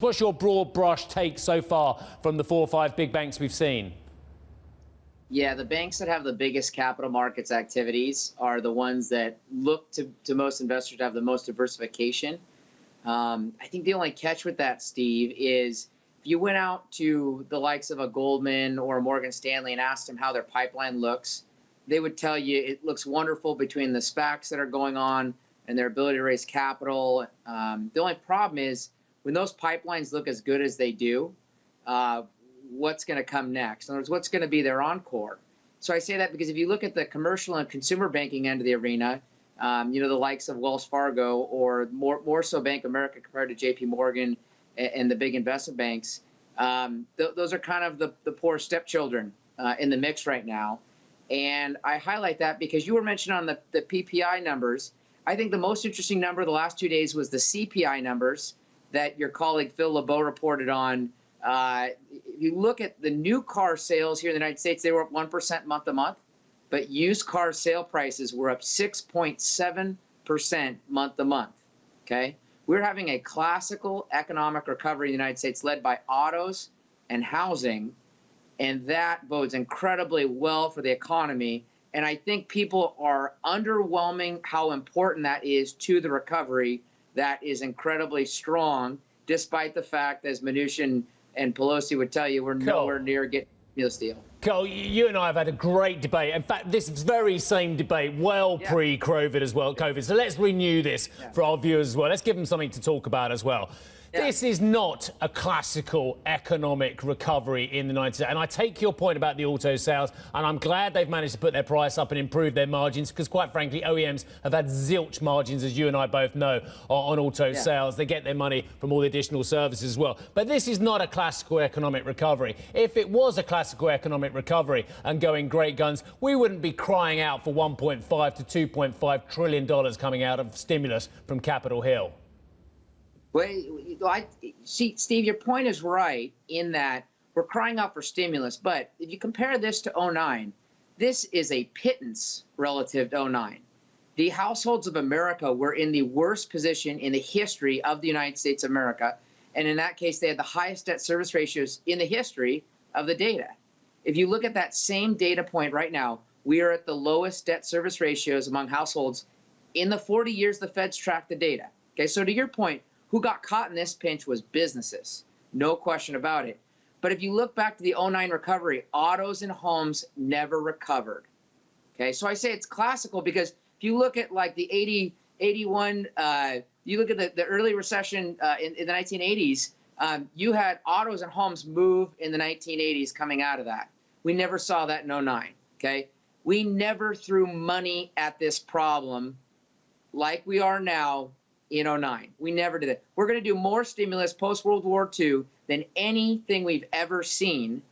What's your broad brush take so far from the 4 or 5 big banks we've seen? Yeah, the banks that have the biggest capital markets activities are the ones that look to most investors to have the most diversification. I think the only catch with that, Steve, is if you went out to the likes of a Goldman or a Morgan Stanley and asked them how their pipeline looks, they would tell you it looks wonderful between the SPACs that are going on and their ability to raise capital. The only problem is when those pipelines look as good as they do, what's going to come next? In other words, what's going to be their encore? So I say that because if you look at the commercial and consumer banking end of the arena, the likes of Wells Fargo or more so Bank of America compared to JP Morgan and the big investment banks, those are kind of the poor stepchildren in the mix right now. And I highlight that because you were mentioning on the PPI numbers. I think the most interesting number the last 2 days was the CPI numbers that your colleague Phil LeBeau reported on. If you look at the new car sales here in the United States, they were up 1% month to month, but used car sale prices were up 6.7% month to month. Okay, we're having a classical economic recovery in the United States led by autos and housing, and that bodes incredibly well for the economy. And I think people are underwhelming how important that is to the recovery. That is incredibly strong, despite the fact, as Mnuchin and Pelosi would tell you, we're nowhere near getting a stimulus deal. Cole, you and I have had a great debate. In fact, this very same debate, pre-COVID as well, COVID. So let's renew this for our viewers as well. Let's give them something to talk about as well. Yeah. This is not a classical economic recovery in the United States. And I take your point about the auto sales, and I'm glad they've managed to put their price up and improve their margins, because quite frankly, OEMs have had zilch margins, as you and I both know, on auto sales. They get their money from all the additional services as well. But this is not a classical economic recovery. If it was a classical economic recovery and going great guns, we wouldn't be crying out for $1.5 to $2.5 trillion coming out of stimulus from Capitol Hill. Well, see, Steve, your point is right in that we're crying out for stimulus. But if you compare this to 2009, this is a pittance relative to 2009. The households of America were in the worst position in the history of the United States of America. And in that case, they had the highest debt service ratios in the history of the data. If you look at that same data point right now, we are at the lowest debt service ratios among households in the 40 years the Fed's tracked the data. Okay, so to your point, who got caught in this pinch was businesses, no question about it. But if you look back to the 2009 recovery, autos and homes never recovered. Okay, so I say it's classical because if you look at like the 80, 81, you look at the early recession in the 1980s, you had autos and homes move in the 1980s coming out of that. We never saw that in 2009, okay? We never threw money at this problem like we are now in 2009. We never did it. We're going to do more stimulus post-World War II than anything we've ever seen,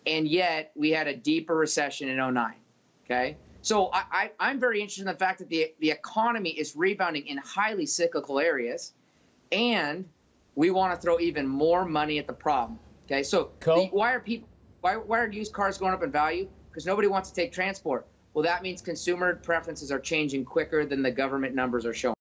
and yet we had a deeper recession in 2009, okay? So I'm very interested in the fact that the economy is rebounding in highly cyclical areas, and we want to throw even more money at the problem, okay? So why are used cars going up in value? Because nobody wants to take transport. Well, that means consumer preferences are changing quicker than the government numbers are showing.